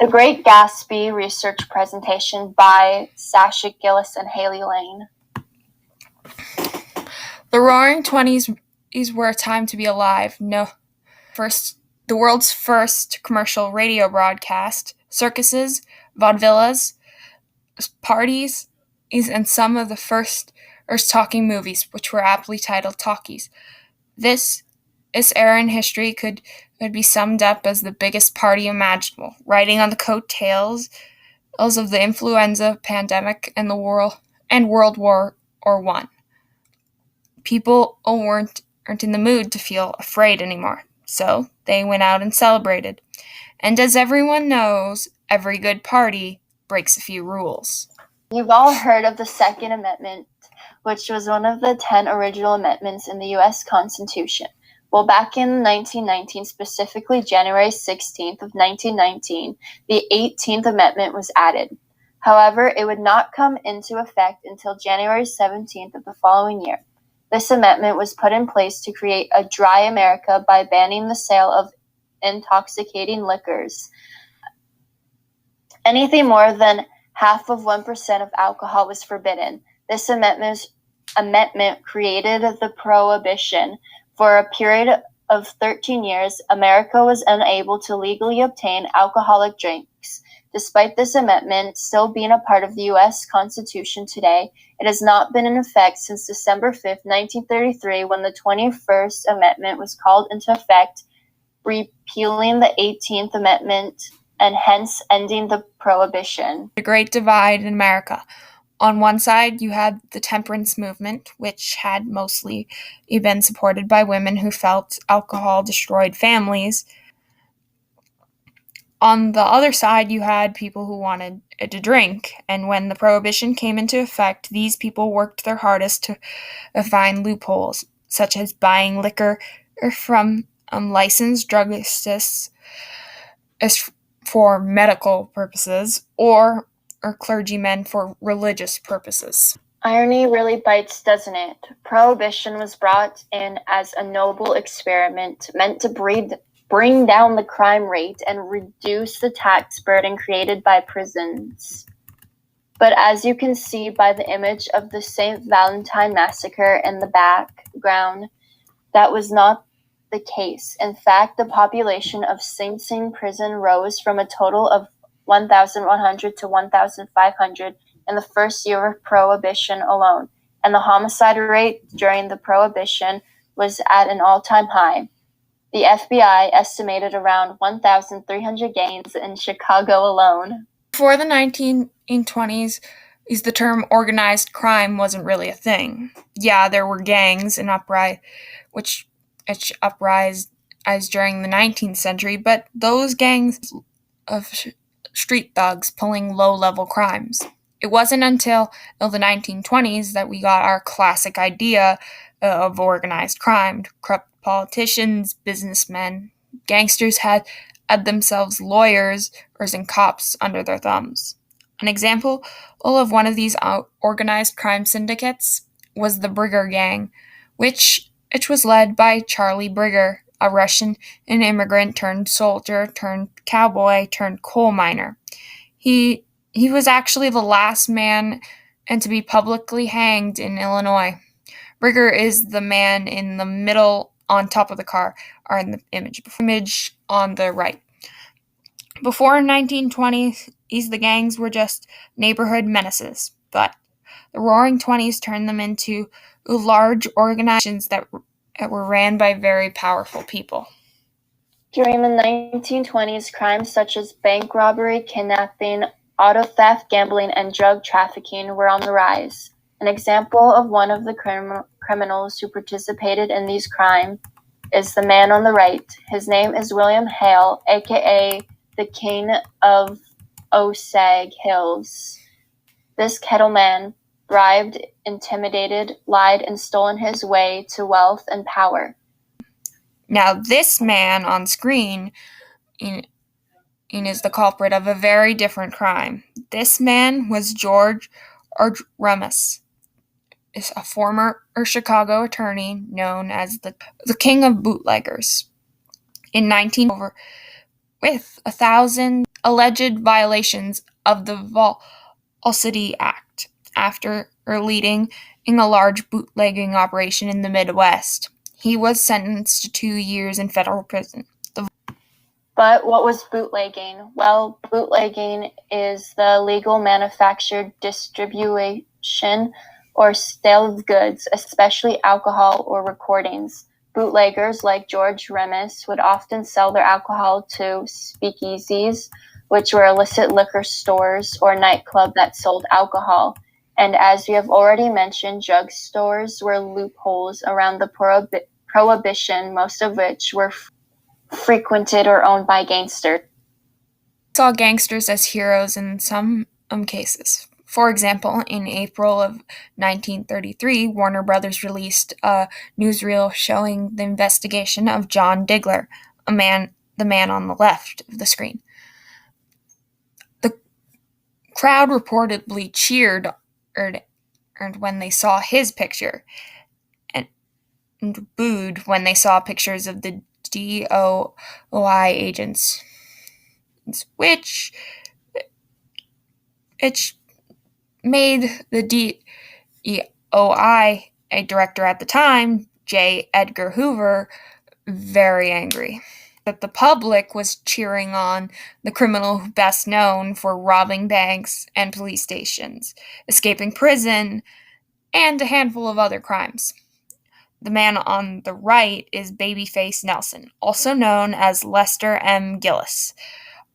The Great Gatsby research presentation by Sasha Gillis and Haley Lane. The Roaring Twenties were a time to be alive. The world's first commercial radio broadcast, circuses, vaudevillas, parties, and some of the first talking movies, which were aptly titled talkies. This era in history could be summed up as the biggest party imaginable, riding on the coattails of the influenza pandemic and World War I. People weren't in the mood to feel afraid anymore, so they went out and celebrated. And as everyone knows, every good party breaks a few rules. You've all heard of the Second Amendment, which was one of the 10 original amendments in the U.S. Constitution. Well, back in 1919, specifically January 16th of 1919, the 18th Amendment was added. However, it would not come into effect until January 17th of the following year. This amendment was put in place to create a dry America by banning the sale of intoxicating liquors. Anything more than half of 1% of alcohol was forbidden. This amendment created the prohibition. For a period of 13 years, America was unable to legally obtain alcoholic drinks. Despite this amendment still being a part of the U.S. Constitution today, it has not been in effect since December 5th, 1933, when the 21st Amendment was called into effect, repealing the 18th Amendment and hence ending the prohibition. The Great Divide in America. On one side, you had the temperance movement, which had mostly been supported by women who felt alcohol destroyed families. On the other side, you had people who wanted to drink, and when the prohibition came into effect, these people worked their hardest to find loopholes, such as buying liquor from licensed druggists for medical purposes, or clergymen for religious purposes. Irony really bites, doesn't it? Prohibition was brought in as a noble experiment meant to bring down the crime rate and reduce the tax burden created by prisons. But as you can see by the image of the St. Valentine Massacre in the background, that was not the case. In fact, the population of Sing Sing prison rose from a total of 1,100 to 1,500 in the first year of Prohibition alone, and the homicide rate during the Prohibition was at an all-time high. The FBI estimated around 1,300 gangs in Chicago alone. Before the 1920s, the term organized crime wasn't really a thing. Yeah, there were gangs and which uprised as during the 19th century, but those gangs of street thugs pulling low-level crimes. It wasn't until the 1920s that we got our classic idea of organized crime. Corrupt politicians, businessmen, gangsters had themselves lawyers and cops under their thumbs. An example of one of these organized crime syndicates was the Brigger Gang, which was led by Charlie Brigger, a Russian immigrant turned soldier turned cowboy turned coal miner. He was actually the last man to be publicly hanged in Illinois. Brigger is the man in the middle on top of the car, or in the image on the right. Before 1920s, the gangs were just neighborhood menaces, but the Roaring Twenties turned them into large organizations that were ran by very powerful people. During the 1920s, crimes such as bank robbery, kidnapping, auto theft, gambling, and drug trafficking were on the rise. An example of one of the criminals who participated in these crimes is the man on the right. His name is William Hale, aka the King of Osage Hills. This kettleman bribed, intimidated, lied, and stolen his way to wealth and power. Now, this man on screen is the culprit of a very different crime. This man was George Remus, a former Chicago attorney known as the King of Bootleggers. In with 1,000 alleged violations of the Falsity Act after leading in a large bootlegging operation in the Midwest. He was sentenced to 2 years in federal prison. But what was bootlegging? Well, bootlegging is the legal manufactured distribution or sale of goods, especially alcohol or recordings. Bootleggers like George Remus would often sell their alcohol to speakeasies, which were illicit liquor stores or nightclubs that sold alcohol. And as we have already mentioned, drugstores were loopholes around the prohibition, most of which were frequented or owned by gangsters. Saw gangsters as heroes in some cases. For example, in April of 1933, Warner Brothers released a newsreel showing the investigation of John Digler, the man on the left of the screen. The crowd reportedly cheered when they saw his picture and booed when they saw pictures of the DOI agents, which made the DOI director at the time, J. Edgar Hoover, very angry. That the public was cheering on the criminal best known for robbing banks and police stations, escaping prison, and a handful of other crimes. The man on the right is Babyface Nelson, also known as Lester M. Gillis,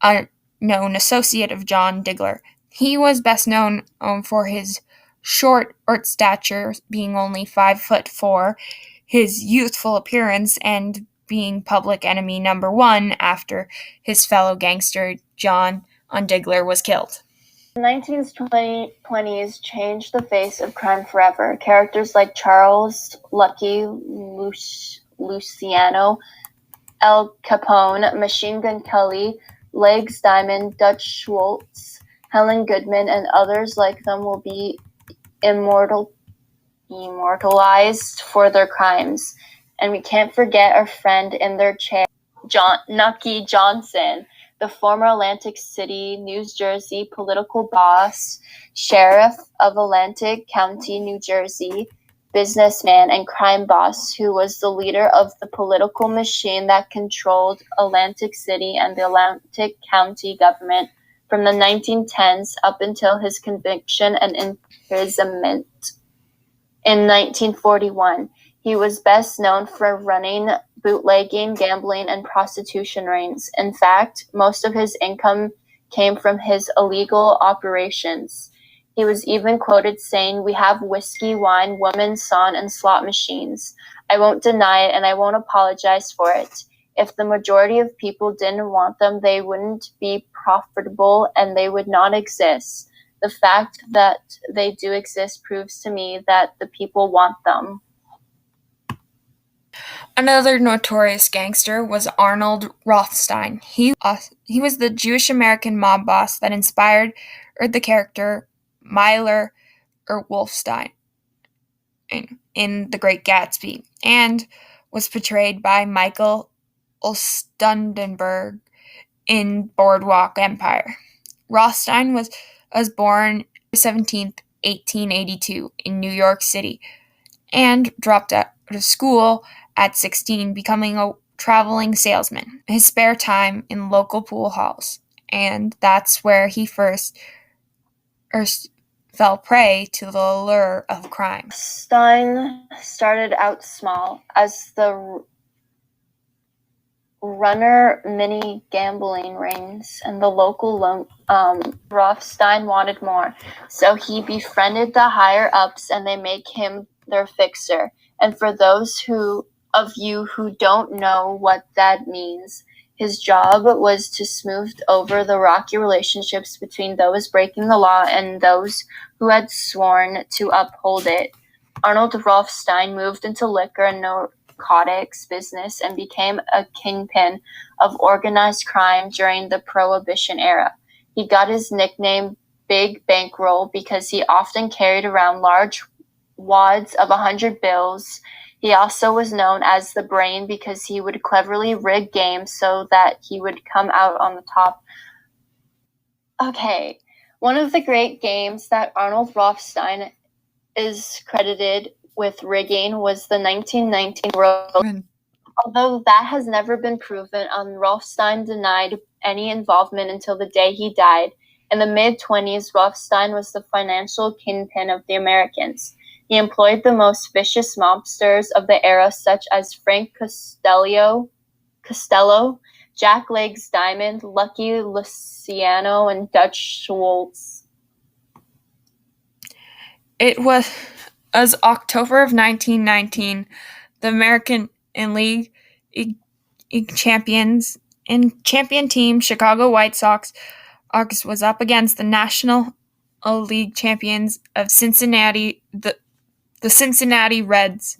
a known associate of John Digler. He was best known for his short stature, being only 5'4", his youthful appearance, and being public enemy number one after his fellow gangster John Digler was killed. The 1920s changed the face of crime forever. Characters like Charles Lucky Luciano, Al Capone, Machine Gun Kelly, Legs Diamond, Dutch Schultz, Helen Goodman, and others like them will be immortalized for their crimes. And we can't forget our friend in their chair, Nucky Johnson, the former Atlantic City, New Jersey political boss, sheriff of Atlantic County, New Jersey, businessman and crime boss who was the leader of the political machine that controlled Atlantic City and the Atlantic County government from the 1910s up until his conviction and imprisonment in 1941. He was best known for running bootlegging, gambling, and prostitution rings. In fact, most of his income came from his illegal operations. He was even quoted saying, "We have whiskey, wine, women, son, and slot machines. I won't deny it, and I won't apologize for it. If the majority of people didn't want them, they wouldn't be profitable, and they would not exist. The fact that they do exist proves to me that the people want them." Another notorious gangster was Arnold Rothstein. He was the Jewish-American mob boss that inspired the character Myler Wolfstein in The Great Gatsby, and was portrayed by Michael Ostendenberg in Boardwalk Empire. Rothstein was born 17th, 1882 in New York City, and dropped out of school at 16, becoming a traveling salesman. His spare time in local pool halls, and that's where he first fell prey to the allure of crime. Stein started out small as the runner mini gambling rings and the local Rothstein wanted more, so he befriended the higher ups and they make him their fixer. And for those of you who don't know what that means, his job was to smooth over the rocky relationships between those breaking the law and those who had sworn to uphold it. Arnold Rothstein moved into liquor and narcotics business and became a kingpin of organized crime during the Prohibition era. He got his nickname Big Bankroll because he often carried around large wads of 100 bills. He also was known as the Brain because he would cleverly rig games so that he would come out on the top Okay. One of the great games that Arnold Rothstein is credited with rigging was the 1919 World. Although that has never been proven, Rothstein denied any involvement until the day he died. In the mid-20s, Rothstein was the financial kingpin of the Americans. He employed the most vicious mobsters of the era, such as Frank Costello, Jack Legs Diamond, Lucky Luciano, and Dutch Schultz. It was as October of 1919, the American League champion team Chicago White Sox was up against the National League champions of Cincinnati, the Cincinnati Reds.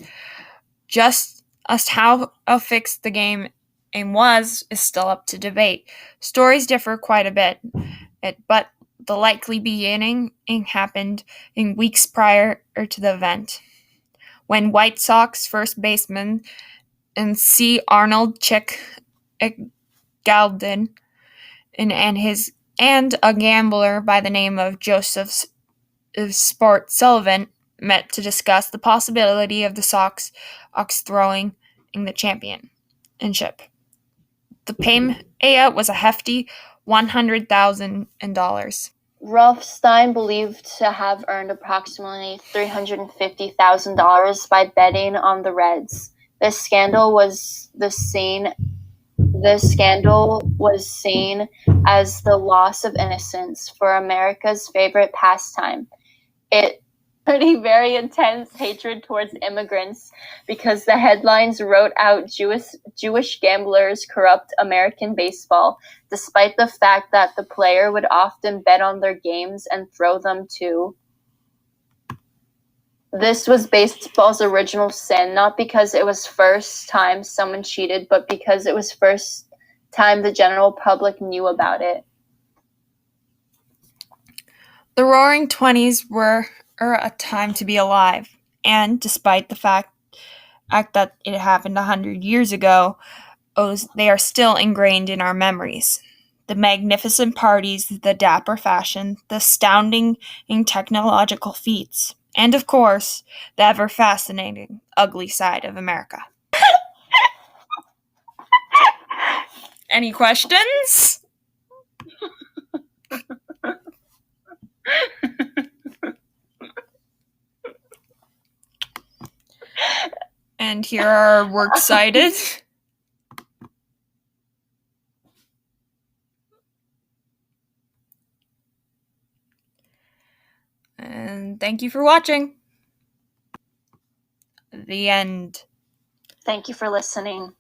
Just as how fixed the game is still up to debate. Stories differ quite a bit, but the likely beginning happened in weeks prior to the event, when White Sox first baseman and C. Arnold Chick Galden and a gambler by the name of Joseph Sport Sullivan met to discuss the possibility of the Sox throwing in the championship. The payout was a hefty $100,000. Rothstein believed to have earned approximately $350,000 by betting on the Reds. This scandal was seen as the loss of innocence for America's favorite pastime. It pretty very intense hatred towards immigrants, because the headlines wrote out Jewish gamblers corrupt American baseball, despite the fact that the player would often bet on their games and throw them too. This was baseball's original sin, not because it was first time someone cheated, but because it was first time the general public knew about it. The Roaring '20s were a time to be alive, and despite the fact that it happened 100 years ago, they are still ingrained in our memories. The magnificent parties, the dapper fashion, the astounding technological feats, and of course, the ever fascinating, ugly side of America. Any questions? And here are our works cited. And thank you for watching. The end. Thank you for listening.